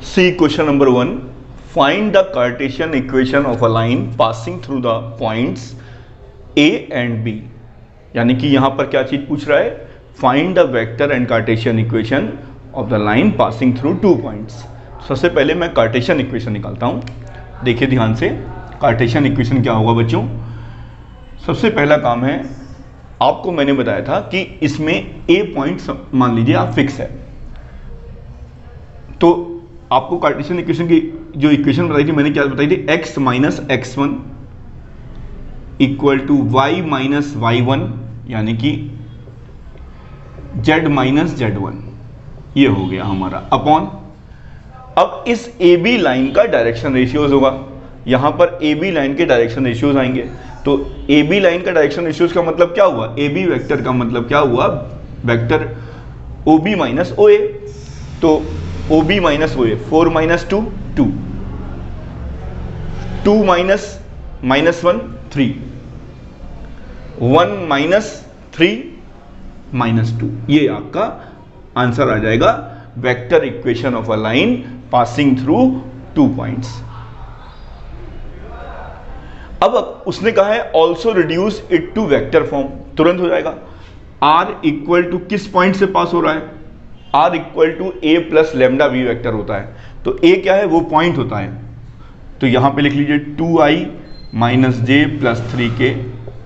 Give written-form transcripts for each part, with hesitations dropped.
See question number 1. Find the Cartesian equation of a line passing through the points A and B. यानी कि यहां पर क्या चीज पूछ रहा है? Find the vector and Cartesian equation of the line passing through 2 points. सबसे पहले मैं कार्टेशियन इक्वेशन निकालता हूं. देखिए ध्यान से, कार्टेशियन इक्वेशन क्या होगा बच्चों? सबसे पहला काम है, आपको मैंने बताया था कि इसमें A पॉइंट मान लीजिए आप फिक्स है, तो आपको कार्टेशियन इक्वेशन की जो इक्वेशन बताई थी मैंने क्या बताई थी? x minus x1 equal to y minus y1 यानी कि z माइनस z1. ये हो गया हमारा अपॉन. अब इस ए बी लाइन का डायरेक्शन रेशियोज होगा. यहां पर ए बी लाइन के डायरेक्शन रेशियोज आएंगे. तो ए बी लाइन का डायरेक्शन रेशियोज का मतलब क्या हुआ? ए बी वेक्टर का मतलब क्या हुआ? Vector O B minus O A. तो O B minus O A, 4 minus 2 2, 2 minus minus 1 3, 1 minus 3 minus 2. ये आपका आंसर आ जाएगा vector equation of a line passing through 2 points. अब उसने कहा है also reduce it to vector form. तुरंत हो जाएगा. आर इक्वल टू किस पॉइंट से पास हो रहा है? R equal to A plus lambda B vector होता है. तो ए क्या है? वो पॉइंट होता है. तो यहां पे लिख लीजिए 2i minus j plus 3k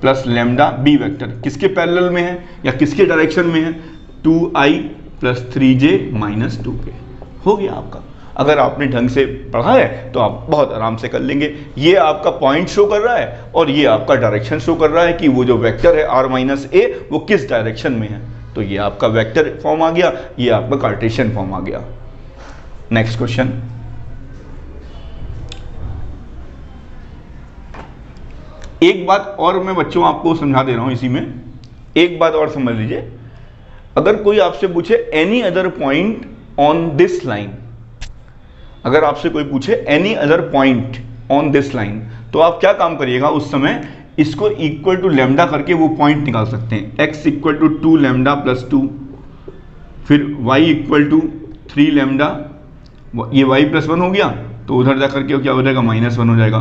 plus lambda B vector किसके पैरेलल में है या किसके डायरेक्शन में है? 2i plus 3j minus 2k. हो गया आपका. अगर आपने ढंग से पढ़ा है तो आप बहुत आराम से कर लेंगे. ये आपका पॉइंट शो कर रहा है और ये आपका डायरेक्शन शो कर रहा है कि वो जो वेक्टर है आर माइनस ए वो किस डायरेक्शन में है. तो ये आपका वेक्टर फॉर्म आ गया, ये आपका कार्टेशियन फॉर्म आ गया. Next question. एक बात और मैं बच्चों आपको समझा दे रहा हूं इसी में. एक बात और समझ लीजिए. अगर कोई आपसे पूछे any other point on this line, अगर आपसे कोई पूछे any other point on this line, तो आप क्या काम करिएगा उस समय? इसको इक्वल टू लेमडा करके वो पॉइंट निकाल सकते हैं. x equal to 2 lambda plus 2, फिर y इक्वल टू 3 लेमडा, ये y प्लस 1 हो गया तो उधर जा करके क्या हो जाएगा? माइनस 1 हो जाएगा.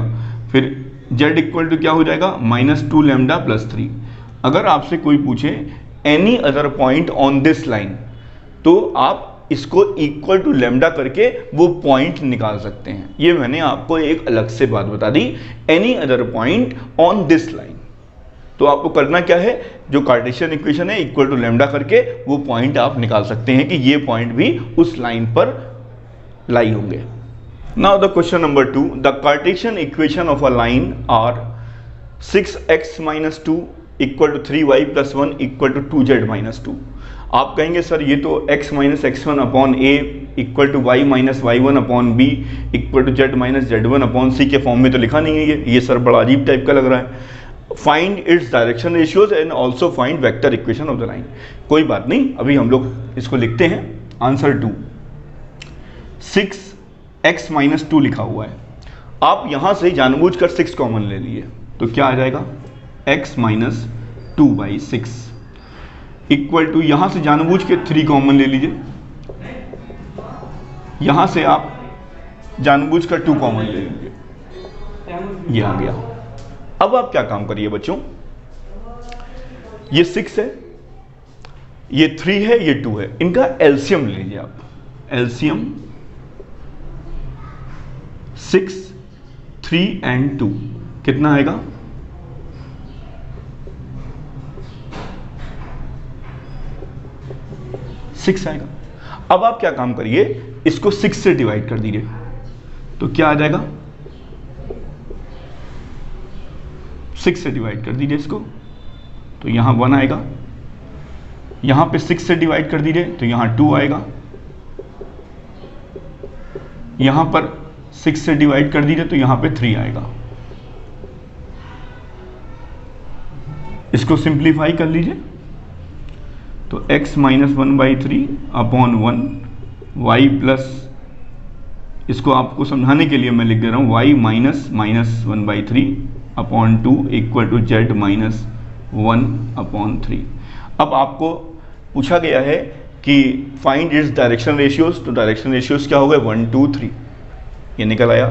फिर z इक्वल टू क्या हो जाएगा? Minus 2 lambda plus 3. अगर आपसे कोई पूछे any other point on this line, तो आप इसको इक्वल टू लेमडा करके वो पॉइंट निकाल सकते हैं. ये मैंने आपको एक अलग से बात बता दी, any other point on this line. तो आपको करना क्या है? जो कार्टेशियन इक्वेशन है इक्वल टू लेमडा करके वो पॉइंट आप निकाल सकते हैं कि ये पॉइंट भी उस लाइन पर लाई होंगे. Now the question number 2. The Cartesian equation of a line are 6x minus 2 equal to 3y plus 1 equal to 2z minus 2. आप कहेंगे सर ये तो x minus x1 upon a equal to y minus y1 upon b equal to z minus z1 upon c के form में तो लिखा नहीं है. ये सर बड़ा अजीब टाइप का लग रहा है. Find its direction ratios and also find vector equation of the line. कोई बात नहीं, अभी हम लोग इसको लिखते हैं. आंसर 2. 6x माइनस 2 लिखा हुआ है. आप यहां से जानबूझकर 6 कॉमन ले लिए तो क्या आ जाएगा? x माइनस 2/6 इक्वल टू, यहां से जानबूझ के 3 कॉमन ले लीजिए, यहां से आप जानबूझकर 2 कॉमन ले लीजिए, ये आ गया. अब आप क्या काम करिए बच्चों? ये 6 है, ये 3 है, ये 2 है, इनका एलसीएम ले लीजिए आप. एलसीएम 6, 3 एंड 2 कितना आएगा? 6 आएगा. अब आप क्या काम करिए? इसको 6 से डिवाइड कर दीजिए तो क्या आ जाएगा? 6 से डिवाइड कर दीजिए इसको तो यहां 1 आएगा. यहां पे 6 से डिवाइड कर दीजिए तो यहां 2 आएगा. यहां पर 6 से डिवाइड कर दीजिए तो यहां पे 3 आएगा. इसको सिंप्लीफाई कर लीजिए तो x minus 1/3 upon 1 y plus, इसको आपको समझाने के लिए मैं लिख दे रहा हूँ y minus 1/3 upon 2 equal to z minus 1 upon 3. अब आपको पूछा गया है कि फाइंड इट्स डायरेक्शन रेशियोज, तो डायरेक्शन रेशियोज क्या हो गए 1 2 3, ये निकल आया।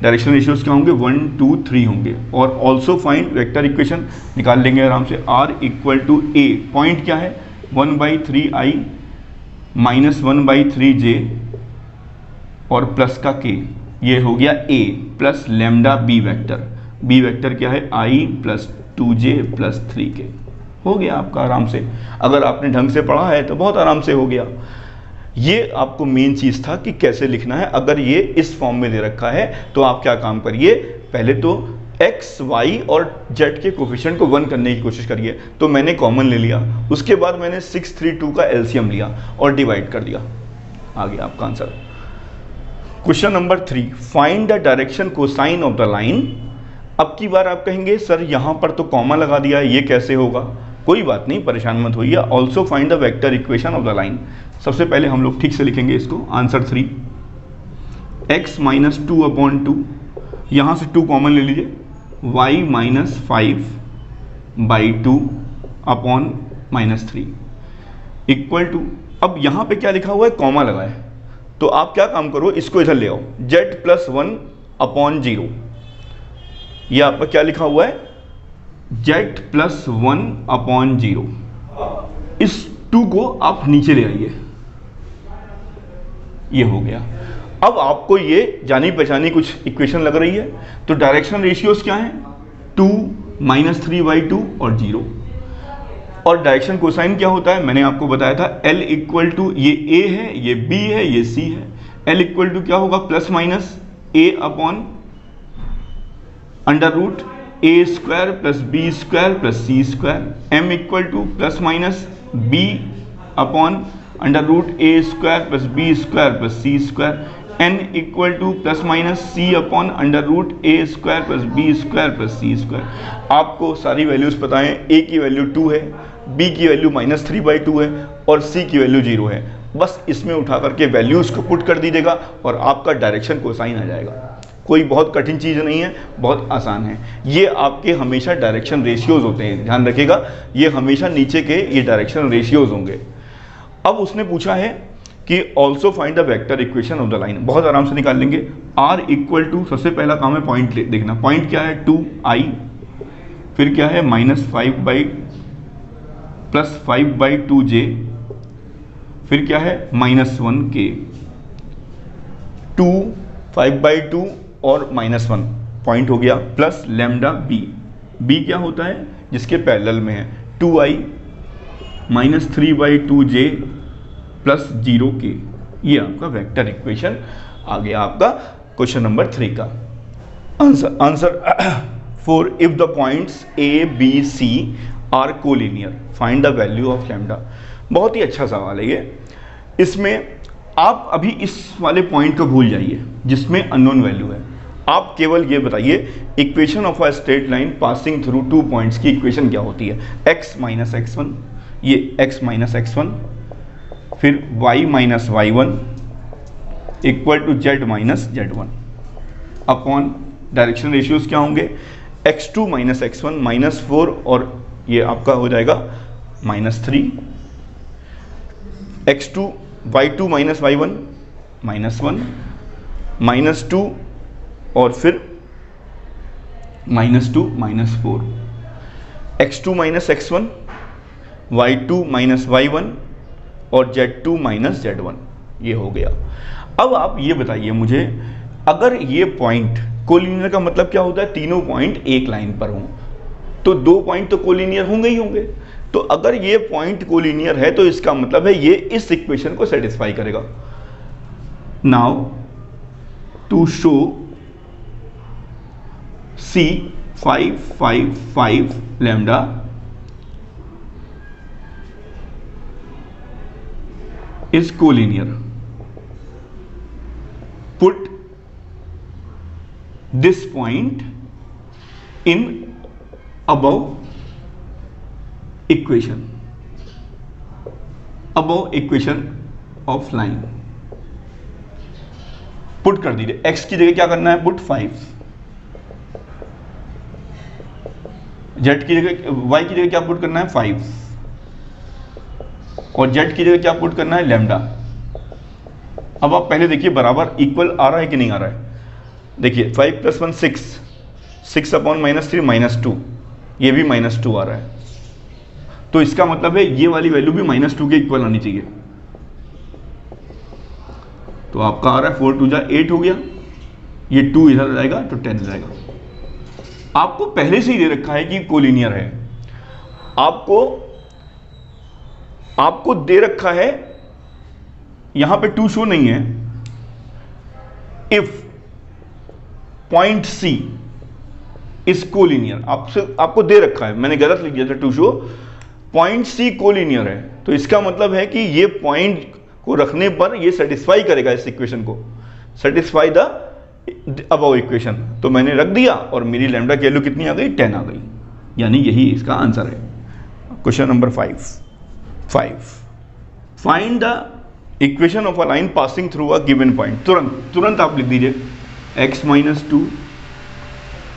डायरेक्शन रेशियोज क्या होंगे 1 2 3 होंगे। और ऑल्सो फाइंड वेक्टर इक्वेशन निकाल लेंगे आराम से। R equal to A, point क्या है 1/3i माइनस 1/3j और प्लस का k, ये हो गया a plus lambda B vector. B vector क्या है i plus 2j plus 3k। हो गया आपका आराम से, अगर आपने ढंग से पढ़ा है तो बहुत आराम से हो गया। ये आपको मेन चीज़ था कि कैसे लिखना है। अगर ये इस फॉर्म में दे रखा है तो आप क्या काम करिए, पहले तो x, y और z के कोफिशिएंट को 1 करने की कोशिश करिए। तो मैंने कॉमन ले लिया, उसके बाद मैंने 632 का एलसीएम लिया और डिवाइड कर दिया, आ गया आपका answer. Question number 3, find the direction cosine of the line. अब की बार आप कहेंगे सर यहाँ पर तो कॉमा लगा दिया है, ये कैसे होगा? कोई बात नहीं, परेशान मत होइए। Also find the vector equation of the line. सबसे पहले हम लोग ठीक से लिखेंगे इसको, आंसर 3 x माइनस 2/2, यहाँ से 2 कॉमन ले लीजिए, y minus 5/2 upon minus 3 equal to, अब यहाँ पे क्या लिखा हुआ है कॉमा लगा है, तो आप क्या काम करो इसको इधर ले आओ, z प्लस 1/0। ये आपका क्या लिखा हुआ है z प्लस 1/0। इस 2 को आप नीचे ले आइए, ये हो गया। अब आपको ये जानी पहचानी कुछ इक्वेशन लग रही है, तो डायरेक्शन रेशियोज क्या है 2 माइनस 3/2 और 0। और डायरेक्शन कोसाइन क्या होता है मैंने आपको बताया था, L इक्वल टू, ये A है, ये B है, ये C है। L इक्वल टू क्या होगा plus minus A upon under root A square plus B square plus C square. M equal to plus minus B upon under root A square plus B square plus C square. N equal to plus minus C upon under root A square plus B square plus C square. आपको सारी values पता है, A की value 2 है, B की value minus 3/2 है और C की वैल्यू 0 है। बस इसमें उठा करके वैल्यूज को पुट कर दीजिएगा और आपका डायरेक्शन कोसाइन आ जाएगा। कोई बहुत कठिन चीज़ नहीं है, बहुत आसान है। ये आपके हमेशा डायरेक्शन रेशियोज होते हैं, ध्यान रखिएगा, ये हमेशा नीचे के ये डायरेक्शन रेशियोज होंगे। अब उसने पूछा है कि also find the vector equation of the line, बहुत आराम से निकाल लेंगे। r इक्वल टू, सबसे पहला काम है पॉइंट देखना, पॉइंट क्या है 2i, फिर क्या है माइनस 5/2j, फिर क्या है माइनस 1k, 2 5/2 और माइनस 1 पॉइंट हो गया, प्लस लेमडा b क्या होता है जिसके पैरेलल में है 2i minus 3/2j plus 0k। ये आपका वेक्टर इक्वेशन आ गया आपका क्वेश्चन नंबर 3 का answer. 4, if the points a b c are collinear find the value of lambda. बहुत ही अच्छा सवाल है ये। इसमें आप अभी इस वाले पॉइंट को भूल जाइए जिसमें अननोन वैल्यू है। आप केवल ये बताइए equation of a straight line passing through 2 points की इक्वेशन क्या होती है। x माइनस x1, ये x माइनस x1, फिर y minus y1 equal to z minus z1 upon direction ratios क्या होंगे x2 माइनस x1 माइनस 4 और ये आपका हो जाएगा minus 3, x2 y2 minus y1 minus 1 minus 2 और फिर minus 2 minus 4, x2 minus x1 y2 minus y1 और z2 माइनस z1, ये हो गया। अब आप ये बताइए मुझे, अगर ये पॉइंट कोलिनियर का मतलब क्या होता है, तीनों पॉइंट एक लाइन पर हों तो 2 पॉइंट तो कोलिनियर होंगे ही होंगे। तो अगर ये पॉइंट कोलिनियर है तो इसका मतलब है ये इस इक्वेशन को सेटिस्फाई करेगा। Now to show C 5 5 5 lambda is collinear, put this point in above equation of line। Put कर दीजिए, x की जगह क्या करना है पुट 5, z की जगह y की जगह क्या पुट करना है 5, और जेड की जगह क्या पुट करना है, लैम्डा। अब आप पहले देखिए बराबर इक्वल आ रहा है कि नहीं आ रहा है। देखिए 5 + 1 6, 6/-3 -2, ये भी -2 आ रहा है। तो इसका मतलब है ये वाली वैल्यू भी -2 के इक्वल आनी चाहिए। तो आपका आ रहा है 4 × 2 = 8 हो गया, ये 2 इधर आ जाएगा तो 10 जाएगा। आपको पहले से ही दे रखा है कि कोलिनियर है, आपको दे रखा है, यहां पे 2 शो नहीं है। If point C is collinear, आपको दे रखा है, मैंने गलत लिख दिया था 2 शो, पॉइंट C कोलिनियर है, तो इसका मतलब है कि ये पॉइंट को रखने पर ये सेटिस्फाई करेगा इस इक्वेशन को, सेटिस्फाई द अबव इक्वेशन। तो मैंने रख दिया और मेरी लैम्डा की वैल्यू कितनी आ गई, 10 आ गई, यानी यही इसका आंसर है। Question number 5 find the equation of a line passing through a given point. तुरंत आप लिख दीजिए x - 2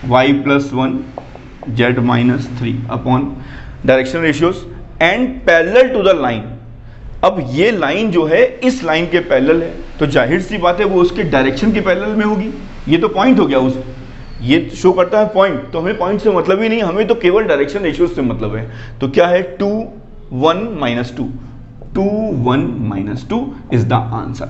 y + 1 z - 3 upon direction ratios and parallel to the line. अब ये लाइन जो है इस लाइन के पैरेलल है, तो जाहिर सी बात है वो उसके डायरेक्शन के पैरेलल में होगी। ये तो पॉइंट हो गया, ये शो करता है पॉइंट, तो हमें पॉइंट से मतलब ही नहीं, हमें तो केवल डायरेक्शन रेशियोज से मतलब है। तो क्या है, 2 1 - 2 इज द आंसर।